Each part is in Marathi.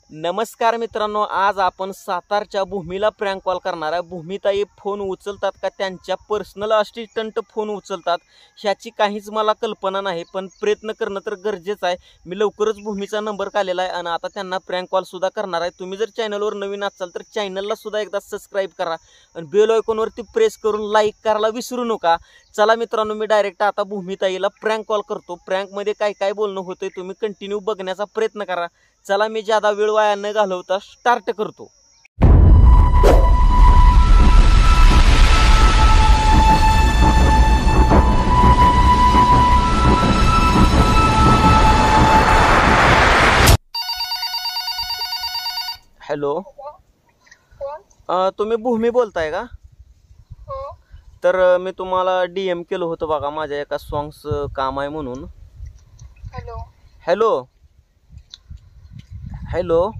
नमस्कार मित्रांनो, आज आपण सातारच्या भूमीला प्रँक कॉल करणार आहे। भूमीताई फोन उचलतात का त्यांच्या पर्सनल असिस्टंट फोन उचलतात ह्याची काहीच मला कल्पना नाही, पण प्रयत्न करणं तर गरजेचं आहे। मी लवकरच भूमीचा नंबर काढलेला आहे आणि आता त्यांना प्रँक कॉल सुद्धा करणार आहे। तुम्ही जर चॅनलवर नवीन असाल तर चॅनलला सुद्धा एकदा सबस्क्राईब करा आणि बेल आयकॉनवरती प्रेस करून लाईक करायला विसरू नका। चला मित्रांनो, मी डायरेक्ट आता भूमीताईला प्रँक कॉल करतो। प्रँकमध्ये काय काय बोलणं होतंय तुम्ही कंटिन्यू बघण्याचा प्रयत्न करा। चला, मी ज्यादा वेळ वाया न घालवता स्टार्ट करतो। हॅलो, तुम्ही भूमी बोलताय का? तर मी तुम्हाला डीएम केलं होतं बघा, माझ्या एका सॉंग्स काम आहे म्हणून। Hello hello hello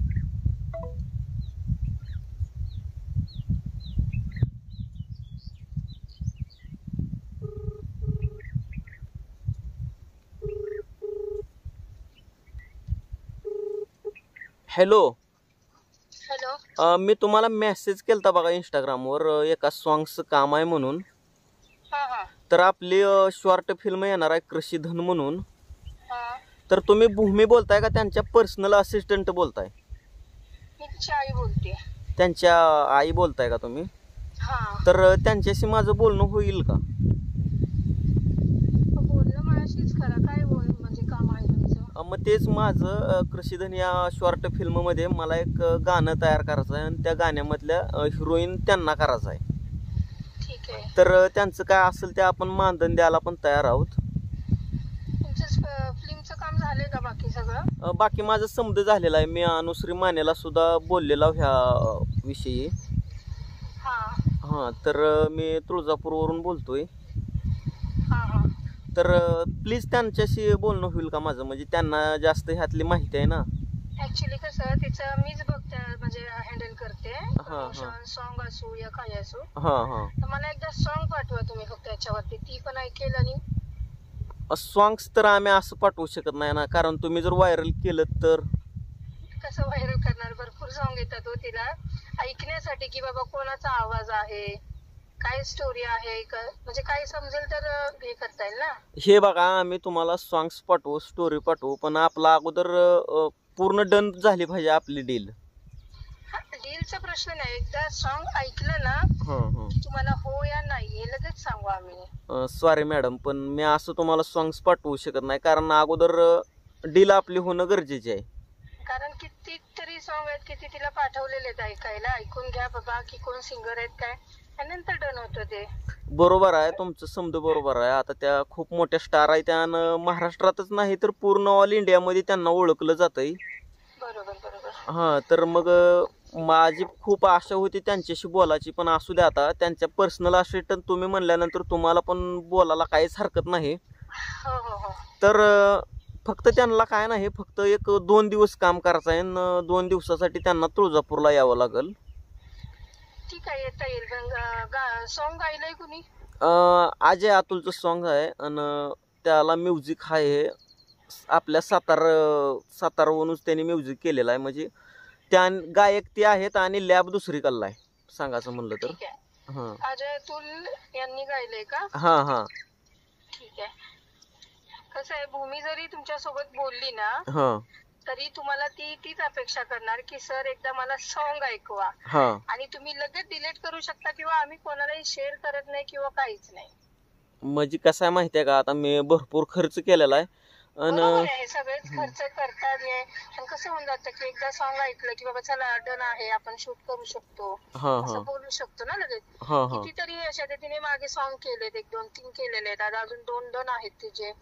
hello hello मी तुम्हाला मेसेज केलता बघा इंस्टाग्रामवर, एका सॉंग्स काम आहे म्हणून। हां हां तर आपली शॉर्ट फिल्म येणार आहे कृषीधन म्हणून। हां तर तुम्ही भूमी बोलताय का त्यांच्या पर्सनल असिस्टंट बोलताय? मी तिची आई बोलते। त्यांच्या आई बोलताय का तुम्ही? हां तर त्यांच्याशी माझं बोलणं होईल का? बोलणं माझ्याशीच करा, काय बोल म्हणजे काम आहे तुमचं? मग तेच माझं कृषीधन या शॉर्ट फिल्ममध्ये मला एक गाणं तयार करायचं आहे आणि त्या गाण्यामधल्या हिरोईन त्यांना करायचं आहे। ठीक आहे, तर त्यांचं काय असेल ते आपण मानधन द्यायला पण तयार आहोत। तुमचं फिल्मचं काम झालंय का बाकी सगळं? बाकी माझं समज झालेलं आहे। मी अनुश्री मानेला सुद्धा बोललेला ह्या विषयी। हां हां, तर मी तुळजापूरवरून बोलतोय। हां हां तर प्लीज त्यांच्याशी बोलणं होईल का माझं? म्हणजे त्यांना जास्त ह्यातली माहिती आहे ना। ॲक्च्युली कसं तिचं मीच बघते, म्हणजे हँडल करते। हां. सॉन्ग असू या काय असू, हां हां तर मला एकदा सॉन्ग पाठवा तुम्ही फक्त याच्यावरती, ती पण ऐकेल। आणि सॉंग्स तर आम्ही असं पाठवू शकत नाही ना, कारण तुम्ही जर व्हायरल केलं तर। कसं व्हायरल करणार? भरपूर सॉन्ग येतात हो तिला ऐकण्यासाठी, की बाबा कोणाचा आवाज आहे, काय स्टोरी आहे, म्हणजे काय समजेल तर हे करता येईल ना। हे बघा, आम्ही तुम्हाला सॉंग्स पाठवू, स्टोरी पाठवू, पण आपला अगोदर पूर्ण डन झाली पाहिजे आपली डील। डीलचा प्रश्न नाही, एकदा सॉन्ग ऐकलं ना तुम्हाला हो या नाही हे लगेच सांगू आम्ही। सॉरी मॅडम, पण मी असं तुम्हाला सॉंग्स पाठवू शकत नाही, कारण अगोदर डील आपली होणं गरजेचे आहे। कारण कितीतरी सॉन्ग आहेत, किती तिला पाठवलेले आहेत ऐकायला, ऐकून घ्या बाबा की कोण सिंगर आहेत काय, त्यानंतर डन होतं ते। बरोबर आहे, तुमचं समज बरोबर आहे। आता त्या खूप मोठ्या स्टार आहेत, त्यानं महाराष्ट्रातच नाही तर पूर्ण ऑल इंडियामध्ये त्यांना ओळखलं जातंय। बरोबर बरोबर हां, तर मग माझी खूप आशा होती त्यांच्याशी बोलायची, पण असू द्या, आता त्यांच्या पर्सनल असिस्टंट तुम्ही म्हणल्यानंतर तुम्हाला पण बोलायला काहीच हरकत नाही। हो हो हो तर फक्त त्यांना काय नाही, फक्त 1-2 दिवस काम करायचं आहे आणि 2 दिवसासाठी त्यांना तुळजापूरला यावं लागेल। ठीक आहे, येता येईल। सॉन्ग गायलंय कुणी? अजय अतुलचं सॉन्ग आहे आणि त्याला म्युझिक आहे आपल्या सातारावरूनच त्यांनी म्युझिक केलेलं आहे। म्हणजे त्या गायक ते आहेत आणि लॅब दुसरीकडला आहे सांगायचं म्हणलं तर। ठीक आहे, हां अजय अतुल यांनी गायलंय का? हां हां ठीक आहे। कसं आहे, भूमी जरी तुमच्या सोबत बोलली ना हां तरी तुम्हाला तीच अपेक्षा करणार की सर एकदा मला सॉन्ग ऐकवा, हां आणि तुम्ही लगेच डिलीट करू शकता किंवा आम्ही कोणालाही शेअर करत नाही किंवा काहीच नाही। म्हणजे कसं आहे माहिती आहे का, आता मी भरपूर खर्च केलेला आहे बरोबर आहे, सगळेच खर्च करतात। पण कसं होऊन जातं की एकदा सॉन्ग ऐकलं की बाबा चला डन आहे, आपण शूट करू शकतो, असं बोलू शकतो ना लगेच। कितीतरी अशा तिने मागे सॉन्ग केलेत, 1-2-3 केलेले आहेत, आता अजून 2 डन आहेत तिचे,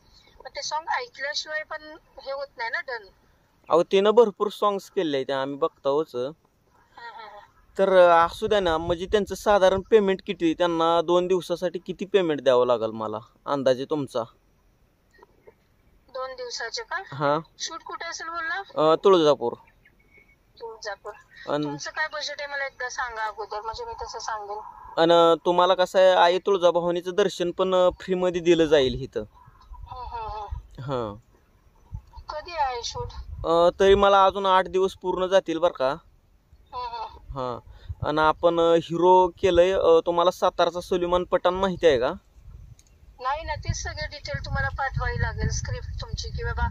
पण ते सॉन्ग ऐकल्याशिवाय पण हे होत नाही ना डन। अहो, तिनं भरपूर सॉंग्स केले आहेत, आम्ही बघताच। तर असू द्या ना, म्हणजे त्यांचं साधारण पेमेंट किती, त्यांना 2 दिवसासाठी किती पेमेंट द्यावं लागेल मला अंदाजे तुमचा? 2 दिवसाचे का? हां, शूट कुठे असेल बोलला? तुळजापूर। तुळजापूर। तुमचं काय बजेट आहे मला एकदा सांगा अगोदर, म्हणजे मी तसं सांगेन। आणि तुम्हाला कसं आहे, आई तुळजाभवानीचं दर्शन पण फ्रीमध्ये दिलं जाईल इथं। हां, कधी आहे शूट? तरी मला अजून 8 दिवस पूर्ण जातील बरं का. हा, आणि आपण हिरो केलंय. तुम्हाला सातारचा सुलेमान पठाण माहिती आहे का? नाही ना, तेच सगळे डिटेल तुम्हाला पाठवावी लागेल. स्क्रिप्ट तुमची, की बाबा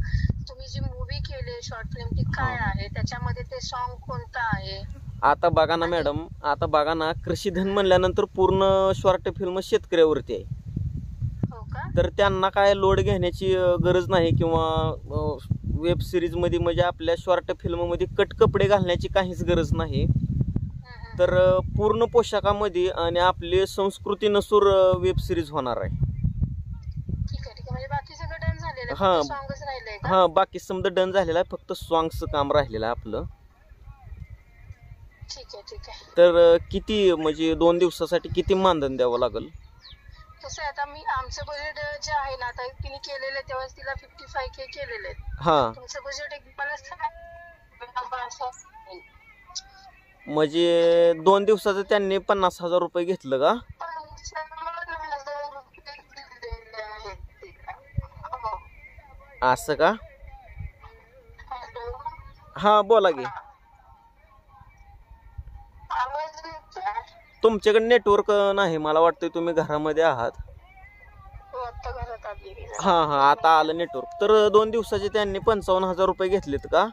तुम्ही जी मूवी केली शॉर्ट फिल्म ती काय आहे, त्याच्यामध्ये ते सॉन्ग कोणतं आहे. आता बघा ना मॅडम, आता बघा ना, कृषीधन म्हणल्यानंतर पूर्ण शॉर्ट फिल्म शेतकऱ्यावरती आहे. हो का? तर त्यांना काय लोड घेण्याची गरज नाही, किंवा वेब सिरीज मध्ये म्हणजे आपल्या शॉर्ट फिल्म मध्ये कट कपडे घालण्याची काहीच गरज नाही. तर पूर्ण पोशाखामध्ये आणि आपली संस्कृती नसूर वेब सिरीज होणार आहे. बाकी सगळं डन झालेलं आहे, हा. सॉंगच राहिलंय का? हा, बाकी समजा डन झालेलं आहे, फक्त सॉंगचं काम राहिलेलं आहे आपलं. ठीक आहे, ठीक आहे. तर किती म्हणजे 2 दिवसासाठी किती मानधन द्यावं लागेल? कसं आहे, आता आमचं बजेट जे आहे ना, आता तिने केलेलं तेव्हा तिला 55K केलेलं आहे. हा, तुमचं बजेट एक मला म्हणजे 2 दिवसाचं त्यांनी 50,000 रुपये घेतलं का? असं का? हा, बोला की. तुमच्याकडे नेटवर्क नाही, मला वाटतं तुम्ही घरामध्ये आहात. हा हा, आता आलं नेटवर्क. तर 2 दिवसाचे त्यांनी 55,000 रुपये घेतलेत का?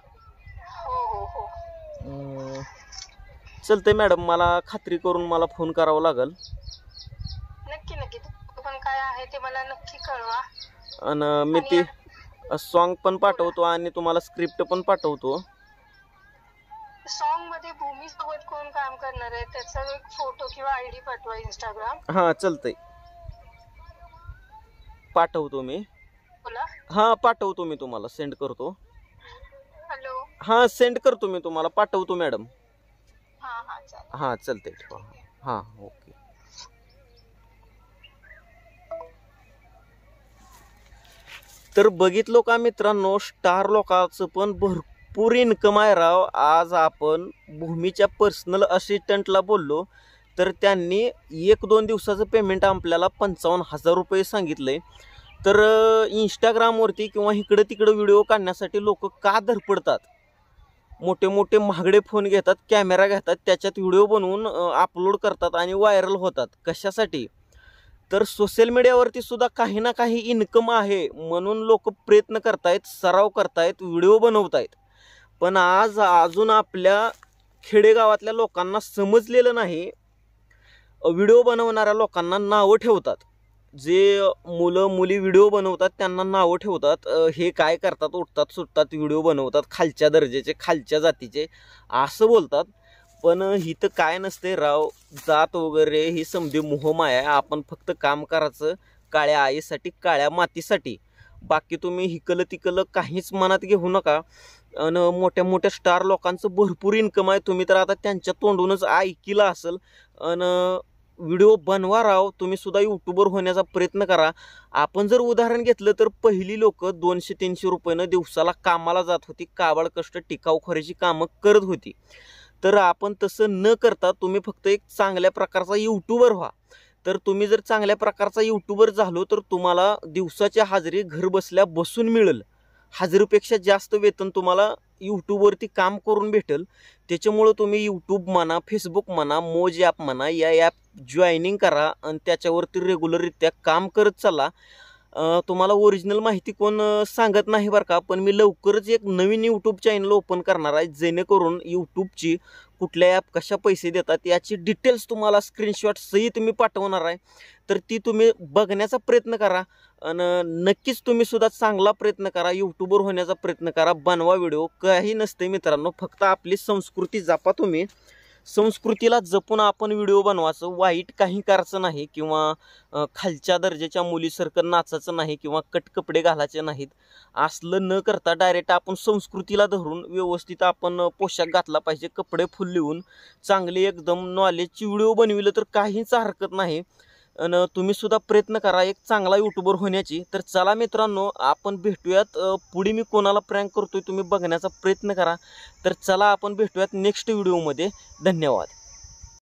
चलतंय मॅडम, मला खात्री करून मला फोन करावा लागेल. नक्की नक्की, पण काय आहे ते मला नक्की कळवा. आणि मी ती सॉन्ग पण पाठवतो आणि तुम्हाला स्क्रिप्ट पण पाठवतो. सॉन्ग मध्ये भूमी सोबत कोण काम करणार आहे त्याचा एक फोटो किंवा आयडी पाठवा इंस्टाग्राम. हा, चलतंय, पाठवतो मी. बोला. हा, पाठवतो मी, तुम्हाला सेंड करतो. हॅलो. हा, सेंड करतो मी तुम्हाला, पाठवतो मॅडम. हा, चलतंय, ठेवा. हा, ओके. तर बघितलो का मित्रांनो, स्टार लोकांचं पण भरपूर इन्कम आहे राव. आज आपण भूमीच्या पर्सनल असिस्टंटला बोललो, तर त्यांनी 1-2 दिवसाचं पेमेंट आपल्याला 55,000 रुपये सांगितलंय. तर इंस्टाग्रामवरती किंवा इकडं तिकडं व्हिडिओ काढण्यासाठी लोक का धडपडतात? मोठे मोठे महागडे फोन घेतात, कॅमेरा घेतात, त्याच्यात व्हिडिओ बनवून अपलोड करतात आणि व्हायरल होतात. कशासाठी? तर सोशल मीडियावरती सुद्धा काही ना काही इन्कम आहे म्हणून लोक प्रयत्न करतायत, सराव करतायत, व्हिडिओ बनवतायत. पण आज अजून आपल्या खेडेगावातल्या लोकांना समजलेलं नाही. व्हिडिओ बनवणाऱ्या लोकांना नावं ठेवतात. जे मुलं मुली व्हिडिओ बनवतात त्यांना नावं ठेवतात, हे काय करतात, उठतात सुटतात व्हिडिओ बनवतात, खालच्या दर्जाचे, खालच्या जातीचे, असं बोलतात. पण इथं काय नसते राव, जात वगैरे ही समधी मोहमाया आहे. आपण फक्त काम करायचं काळ्या आईसाठी, काळ्या मातीसाठी. बाकी तुम्ही हिकलं तिकलं काहीच मनात घेऊ नका. आणि मोठ्या मोठ्या स्टार लोकांचं भरपूर इन्कम आहे. तुम्ही तर आता त्यांच्या तोंडूनच ऐकलं असेल. आणि व्हिडिओ बनवा राव, तुम्ही सुद्धा यूट्यूबर होण्याचा प्रयत्न करा. आपण जर उदाहरण घेतलं तर पहिली लोक 200-300 रुपयानं दिवसाला कामाला जात होती, काबाड कष्ट टिकाऊखोरीची कामं करत होती. तर आपण तसं न करता तुम्ही फक्त एक चांगल्या प्रकारचा यूट्यूबर व्हा. तर तुम्ही जर चांगल्या प्रकारचा यूट्यूबर झालो तर तुम्हाला दिवसाची हाजरी घर बसल्या बसून मिळेल. हजेरीपेक्षा जास्त वेतन तुम्हाला यूट्यूबवरती काम करून भेटेल. त्याच्यामुळं तुम्ही यूट्यूब म्हणा, फेसबुक म्हणा, मोज ॲप म्हणा, या ॲप जॉईनिंग करा आणि त्याच्यावरती रेग्युलररित्या काम करत चला. तुम्हाला ओरिजिनल माहिती कोण सांगत नाही बरं का, पण मी लवकरच एक नवीन यूट्यूब चॅनल ओपन करणार आहे, जेणेकरून यूट्यूबची कुठल्या ॲप कशा पैसे देतात याची डिटेल्स तुम्हाला स्क्रीनशॉट सहित मी पाठवणार आहे. तर ती तुम्ही बघण्याचा प्रयत्न करा आणि नक्कीच तुम्ही सुद्धा चांगला प्रयत्न करा, यूट्यूबर होण्याचा प्रयत्न करा, बनवा व्हिडिओ. काही नसते मित्रांनो, फक्त आपली संस्कृती जपा. तुम्ही संस्कृतीला जपून आपण व्हिडिओ बनवायचं, वाईट काही करायचं नाही, किंवा खालच्या दर्जाच्या मुलीसारखं नाचायचं नाही, किंवा कट कपडे घालायचे नाहीत. असलं न करता डायरेक्ट आपण संस्कृतीला धरून व्यवस्थित आपण पोशाख घातला पाहिजे, कपडे फुल लिहून चांगले एकदम नॉलेजची व्हिडिओ बनविलं तर काहीच हरकत नाही. आणि तुम्ही सुद्धा प्रयत्न करा एक चांगला यूट्यूबर होण्याची. तर चला मित्रांनो, आपण भेटूयात. पुढे मी कोणाला प्रँक करतोय तुम्ही बघण्याचा प्रयत्न करा. तर चला आपण भेटूयात नेक्स्ट व्हिडिओमध्ये. धन्यवाद.